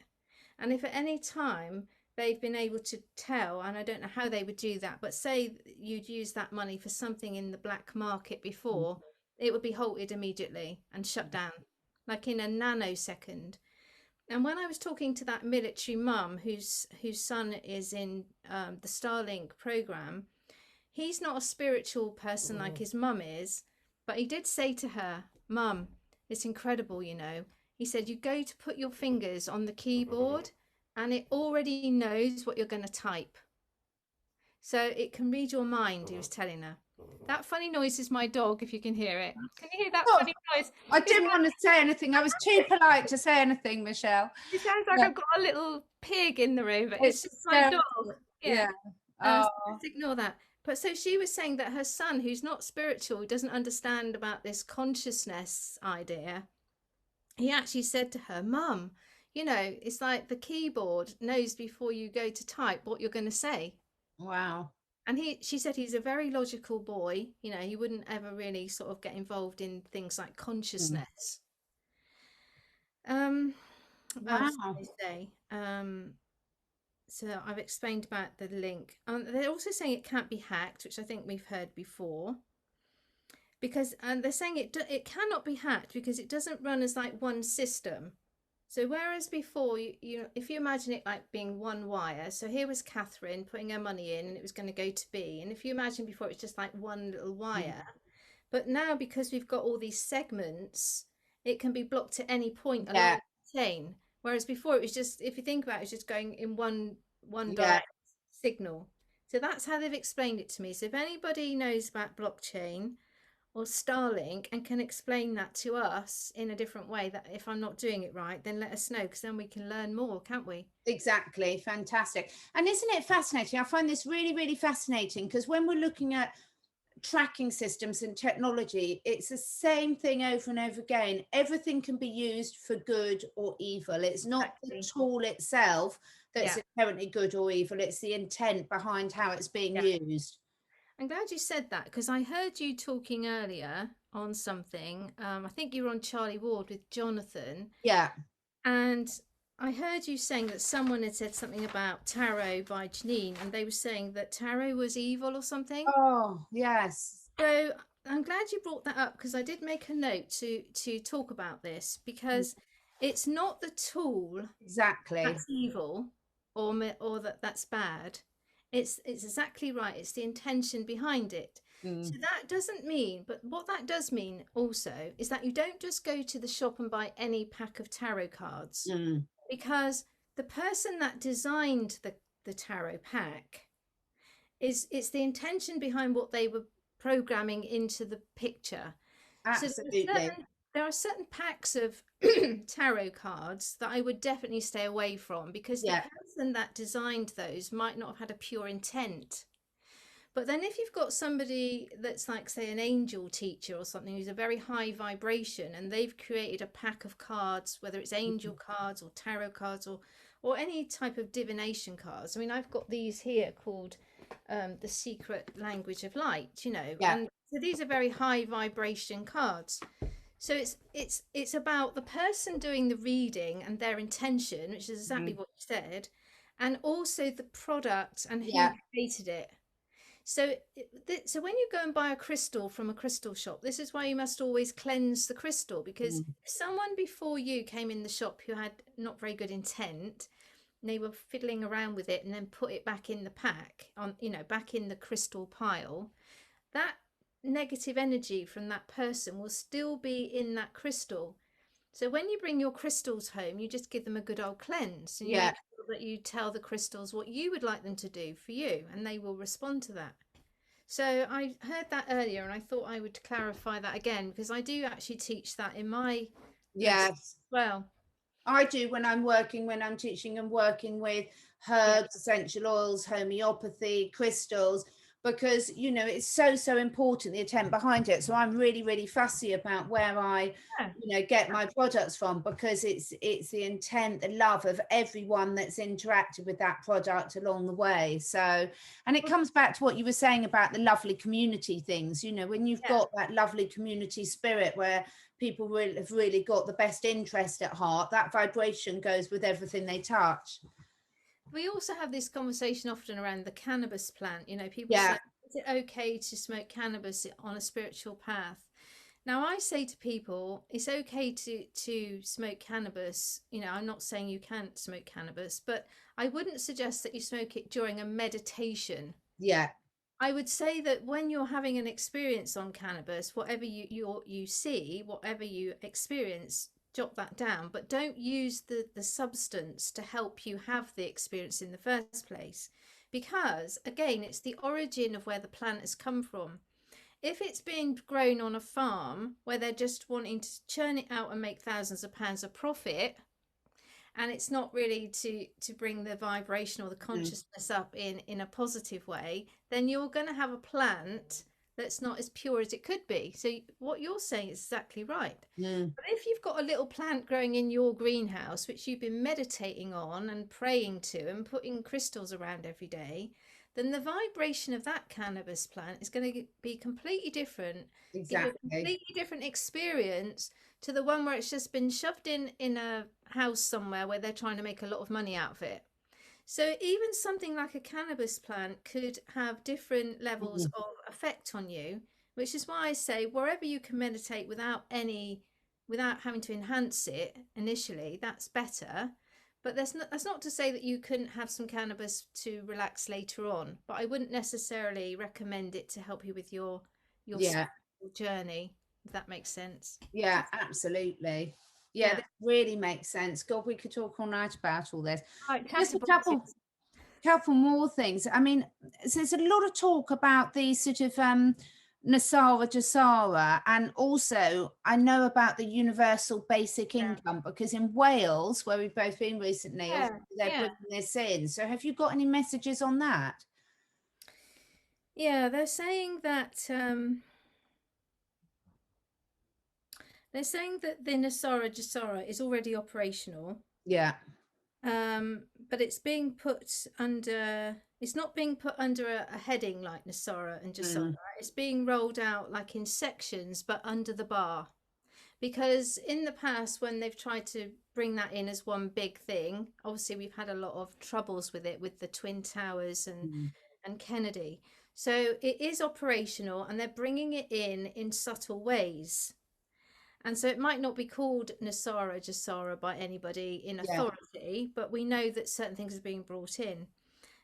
And if at any time they've been able to tell, and I don't know how they would do that, but say you'd use that money for something in the black market before, it would be halted immediately and shut down, like in a nanosecond. And when I was talking to that military mum whose son is in the Starlink program, he's not a spiritual person like his mum is, but he did say to her, "Mum, it's incredible, you know." He said, you go to put your fingers on the keyboard and it already knows what you're going to type. So it can read your mind, he was telling her. That funny noise is my dog, if you can hear it. Can you hear that funny noise?
I didn't want to say anything. I was too polite to say anything, Michelle.
It sounds like I've got a little pig in the room, but it's just my dog. Yeah. So let's ignore that. But so she was saying that her son, who's not spiritual, who doesn't understand about this consciousness idea, he actually said to her, "Mum, you know, it's like the keyboard knows before you go to type what you're going to say."
Wow.
And she said he's a very logical boy. You know, he wouldn't ever really sort of get involved in things like consciousness. What else did they say? So I've explained about the link. They're also saying it can't be hacked, which I think we've heard before. Because they're saying it cannot be hacked because it doesn't run as like one system. So whereas before, if you imagine it like being one wire, so here was Catherine putting her money in and it was going to go to B. And if you imagine before, it's just like one little wire. But now, because we've got all these segments, it can be blocked at any point along the chain. Whereas before, it was just, if you think about it, it's just going in one direct signal. So that's how they've explained it to me. So if anybody knows about blockchain or Starlink and can explain that to us in a different way, that if I'm not doing it right, then let us know, because then we can learn more, can't we?
Exactly. Fantastic. And isn't it fascinating? I find this really, really fascinating, because when we're looking at tracking systems and technology, it's the same thing over and over again. Everything can be used for good or evil. It's not the tool itself, that's inherently good or evil. It's the intent behind how it's being used.
I'm glad you said that, because I heard you talking earlier on something. I think you were on Charlie Ward with Jonathan,
Yeah.
and I heard you saying that someone had said something about tarot by Janine, and they were saying that tarot was evil or something.
Oh, yes.
So I'm glad you brought that up, because I did make a note to talk about this, because it's not the tool
Exactly.
that's evil or that's bad. It's exactly right. It's the intention behind it. So that doesn't mean, but what that does mean also is that you don't just go to the shop and buy any pack of tarot cards, because the person that designed the tarot pack it's the intention behind what they were programming into the picture.
Absolutely.
So there are certain packs of tarot cards that I would definitely stay away from, because the person that designed those might not have had a pure intent. But then if you've got somebody that's like, say, an angel teacher or something who's a very high vibration, and they've created a pack of cards, whether it's angel cards or tarot cards or any type of divination cards. I mean, I've got these here called the Secret Language of Light, and so these are very high vibration cards. So it's about the person doing the reading and their intention, which is exactly what you said, and also the product and who created it. So when you go and buy a crystal from a crystal shop, this is why you must always cleanse the crystal, because if someone before you came in the shop who had not very good intent, and they were fiddling around with it and then put it back in the pack back in the crystal pile, that negative energy from that person will still be in that crystal. So when you bring your crystals home, you just give them a good old cleanse, and you make sure that you tell the crystals what you would like them to do for you, and they will respond to that. So I heard that earlier, and I thought I would clarify that again, because I do actually teach that in my lesson as well.
I do when I'm teaching and working with herbs, essential oils, homeopathy, crystals, because it's so important, the intent behind it. So I'm really fussy about where I get my products from, because it's the intent, the love of everyone that's interacted with that product along the way. So, and it comes back to what you were saying about the lovely community things, when you've got that lovely community spirit where people have really got the best interest at heart, that vibration goes with everything they touch.
We also have this conversation often around the cannabis plant. People say, is it okay to smoke cannabis on a spiritual path? Now, I say to people, it's okay to smoke cannabis. I'm not saying you can't smoke cannabis, but I wouldn't suggest that you smoke it during a meditation. I would say that when you're having an experience on cannabis, whatever you see, whatever you experience, jot that down, but don't use the substance to help you have the experience in the first place, because again, it's the origin of where the plant has come from. If it's being grown on a farm where they're just wanting to churn it out and make thousands of pounds of profit, and it's not really to bring the vibration or the consciousness up in a positive way, then you're going to have a plant that's not as pure as it could be. So what you're saying is exactly right. But if you've got a little plant growing in your greenhouse, which you've been meditating on and praying to and putting crystals around every day, then the vibration of that cannabis plant is going to be completely different. Give you a completely different experience to the one where it's just been shoved in a house somewhere where they're trying to make a lot of money out of it. So even something like a cannabis plant could have different levels of effect on you, which is why I say wherever you can meditate without having to enhance it initially, that's better. But that's not to say that you couldn't have some cannabis to relax later on. But I wouldn't necessarily recommend it to help you with your journey, if that makes sense.
Yeah, absolutely. Yeah, that really makes sense. God, we could talk all night about all this.
Right,
Just a couple more things. I mean, there's a lot of talk about the sort of Nasara Jasara, and also I know about the universal basic income, because in Wales, where we've both been recently, they're bringing this in. So have you got any messages on that?
Yeah, they're saying that the Nasara Jasara is already operational.
Yeah.
But it's being put under, it's not being put under a heading like Nasara and Jasara.
Mm.
It's being rolled out like in sections, but under the bar. Because in the past, when they've tried to bring that in as one big thing, obviously we've had a lot of troubles with it, with the Twin Towers
Mm.
and Kennedy. So it is operational, and they're bringing it in subtle ways. And so it might not be called Nasara Jasara by anybody in
Yeah.
authority, but we know that certain things are being brought in.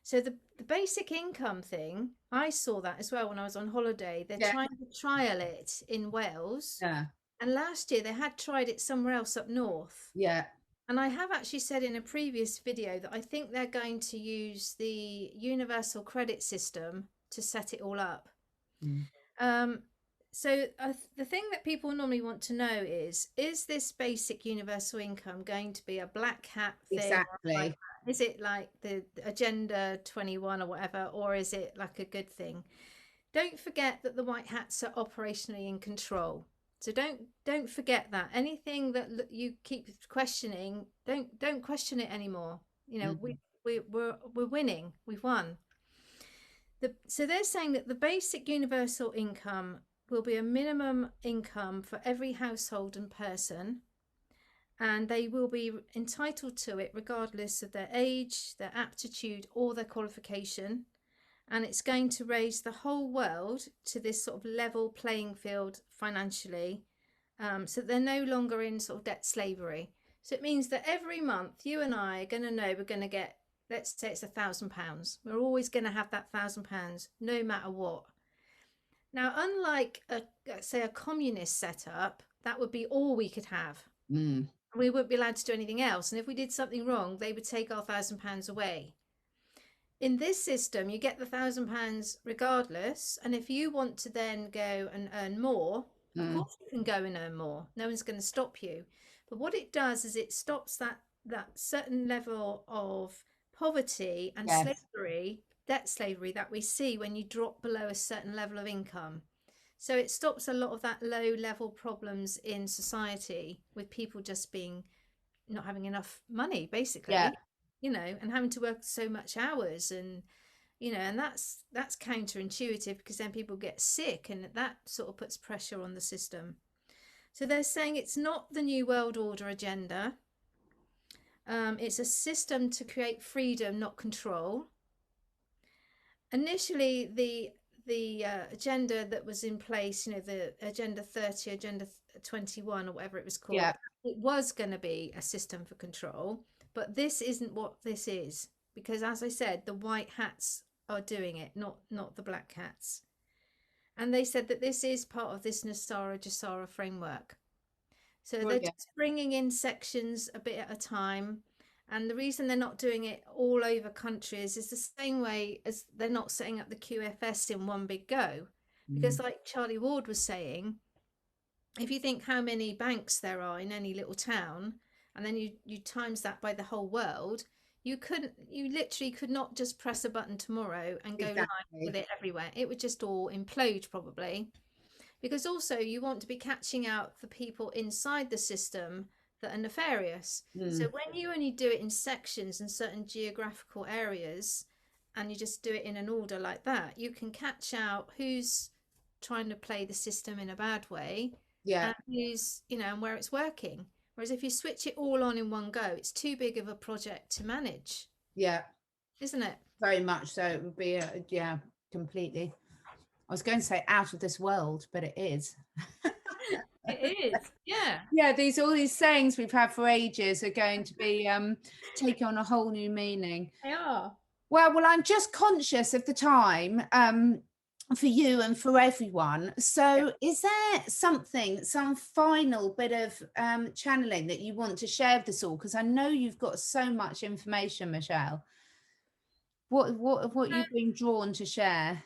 So the basic income thing, I saw that as well when I was on holiday. They're
Yeah.
trying to trial it in Wales.
Yeah.
And last year they had tried it somewhere else up north.
Yeah.
And I have actually said in a previous video that I think they're going to use the universal credit system to set it all up.
Mm.
So the thing that people normally want to know is this basic universal income going to be a black hat thing?
Exactly.
Is it like the Agenda 21 or whatever, or is it like a good thing? Don't forget that the white hats are operationally in control. So don't forget that. Anything that you keep questioning, don't question it anymore. You know, we're winning. We've won. So they're saying that the basic universal income will be a minimum income for every household and person, and they will be entitled to it regardless of their age, their aptitude, or their qualification. And it's going to raise the whole world to this sort of level playing field financially, so that they're no longer in sort of debt slavery. So it means that every month you and I are going to know we're going to get, let's say it's £1,000. We're always going to have that £1,000 no matter what. Now, unlike say a communist setup, that would be all we could have.
Mm.
We wouldn't be allowed to do anything else. And if we did something wrong, they would take our £1,000 away. In this system, you get the £1,000 regardless. And if you want to then go and earn more, of course you can go and earn more. No one's going to stop you. But what it does is it stops that certain level of poverty and slavery, debt slavery, that we see when you drop below a certain level of income. So it stops a lot of that low level problems in society with people just being not having enough money, basically.
Yeah.
You know, and having to work so much hours, and you know, and that's counterintuitive, because then people get sick, and that sort of puts pressure on the system. So they're saying it's not the New World Order agenda. It's a system to create freedom, not control. Initially, the agenda that was in place, you know, the Agenda 30, Agenda 21, or whatever it was called, it was going to be a system for control. But this isn't what this is, because as I said, the white hats are doing it, not the black hats. And they said that this is part of this Nasara Jasara framework. So they're just bringing in sections a bit at a time. And the reason they're not doing it all over countries is the same way as they're not setting up the QFS in one big go. Because like Charlie Ward was saying, if you think how many banks there are in any little town, and then you times that by the whole world, you literally could not just press a button tomorrow and go live with it everywhere. It would just all implode probably. Because also you want to be catching out the people inside the system that are nefarious. So when you only do it in sections in certain geographical areas, and you just do it in an order like that, you can catch out who's trying to play the system in a bad way, and who's, you know, and where it's working. Whereas if you switch it all on in one go, it's too big of a project to manage.
Yeah.
Isn't it?
Very much so. It would be, completely. I was going to say out of this world, but it is.
It is, yeah.
Yeah, all these sayings we've had for ages are going to be taking on a whole new meaning.
They are.
Well, I'm just conscious of the time for you and for everyone. So is there some final bit of channeling that you want to share with us all? Because I know you've got so much information, Michelle. What you've been drawn to share?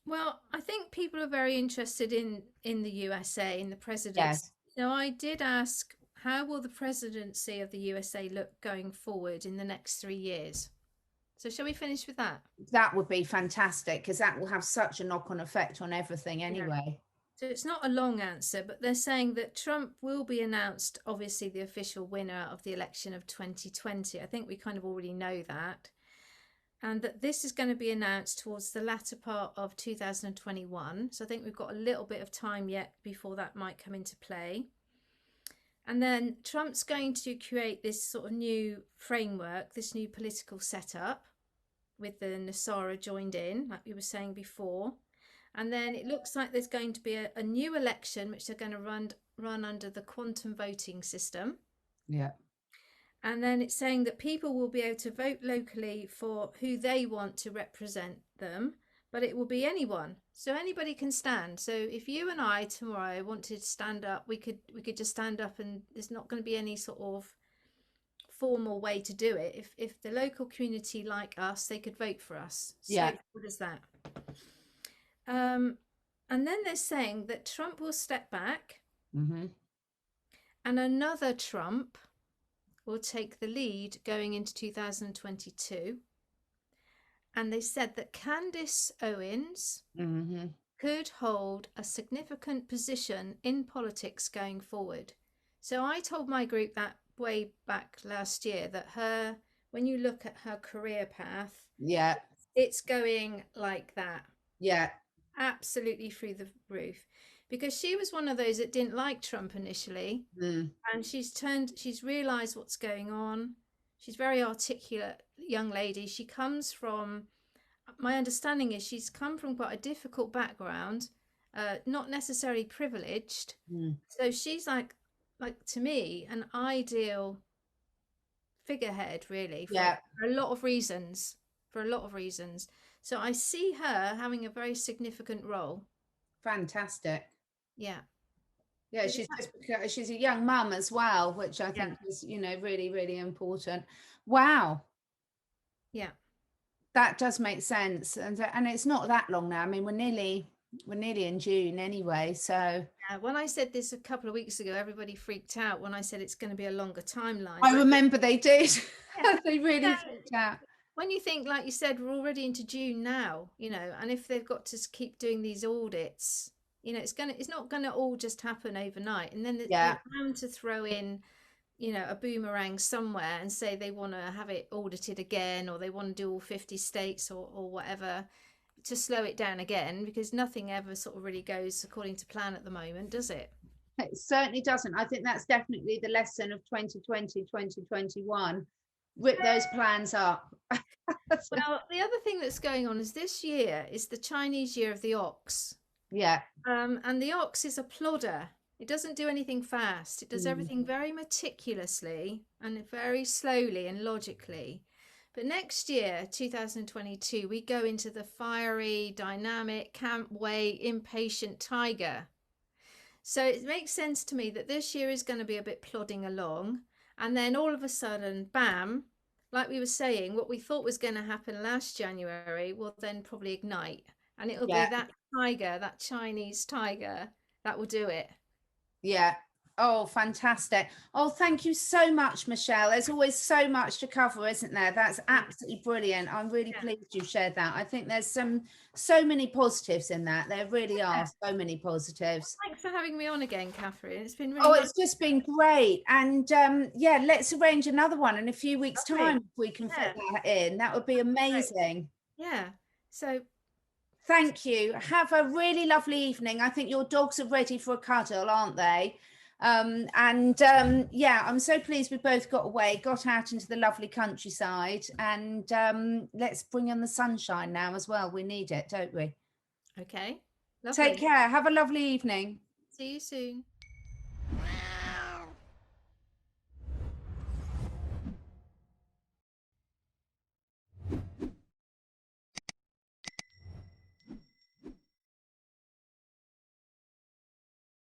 Well, I think people are very interested in the USA, in the presidency.
Yes.
Now, I did ask, how will the presidency of the USA look going forward in the next 3 years? So shall we finish with that?
That would be fantastic, because that will have such a knock-on effect on everything anyway.
So it's not a long answer, but they're saying that Trump will be announced, obviously, the official winner of the election of 2020. I think we kind of already know that. And that this is going to be announced towards the latter part of 2021. So I think we've got a little bit of time yet before that might come into play. And then Trump's going to create this sort of new framework, this new political setup with the Nasara joined in, like we were saying before. And then it looks like there's going to be a new election, which they're going to run under the quantum voting system.
Yeah.
And then it's saying that people will be able to vote locally for who they want to represent them, but it will be anyone. So anybody can stand. So if you and I tomorrow wanted to stand up, we could just stand up, and there's not going to be any sort of formal way to do it. If the local community like us, they could vote for us.
Yeah.
What is that? And then they're saying that Trump will step back,
Mm-hmm.
and another Trump will take the lead going into 2022. And they said that Candace Owens
Mm-hmm.
could hold a significant position in politics going forward. So I told my group that way back last year that when you look at her career path,
Yeah.
it's going like that.
Yeah.
Absolutely through the roof. Because she was one of those that didn't like Trump initially.
Mm.
And she's realized what's going on. She's a very articulate young lady. My understanding is she's come from quite a difficult background, not necessarily privileged.
Mm.
So she's like to me, an ideal figurehead, really, for a lot of reasons. So I see her having a very significant role.
Fantastic.
Yeah.
Yeah, she's a young mum as well, which I think is, really, really important. Wow.
Yeah.
That does make sense. And it's not that long now. I mean, we're nearly in June anyway. So
when I said this a couple of weeks ago, everybody freaked out when I said it's going to be a longer timeline.
I remember they did. They really freaked out.
When you think, like you said, we're already into June now, and if they've got to keep doing these audits, it's not gonna all just happen overnight. And then they're bound to throw in, a boomerang somewhere and say they want to have it audited again, or they want to do all 50 states or whatever to slow it down again, because nothing ever sort of really goes according to plan at the moment, does it?
It certainly doesn't. I think that's definitely the lesson of 2020, 2021. Rip those plans up.
Well, the other thing that's going on is this year is the Chinese year of the ox.
Yeah.
And the ox is a plodder. It doesn't do anything fast. It does everything very meticulously and very slowly and logically. But next year, 2022, we go into the fiery, dynamic, can't wait, impatient tiger. So it makes sense to me that this year is going to be a bit plodding along. And then all of a sudden, bam, like we were saying, what we thought was going to happen last January will then probably ignite. And it'll be that tiger, that Chinese tiger, that will do it.
Yeah. Oh, fantastic. Oh, thank you so much, Michelle. There's always so much to cover, isn't there? That's absolutely brilliant. I'm really pleased you shared that. I think there's so many positives in that. There really are so many positives.
Thanks for having me on again, Catherine. It's been really
nice. It's just been great. And let's arrange another one in a few weeks' time if we can fit that in. That would be amazing.
Yeah. So
thank you. Have a really lovely evening. I think your dogs are ready for a cuddle, aren't they? I'm so pleased we both got away, got out into the lovely countryside, and let's bring on the sunshine now as well. We need it, don't we?
Okay. Lovely.
Take care. Have a lovely evening.
See you soon.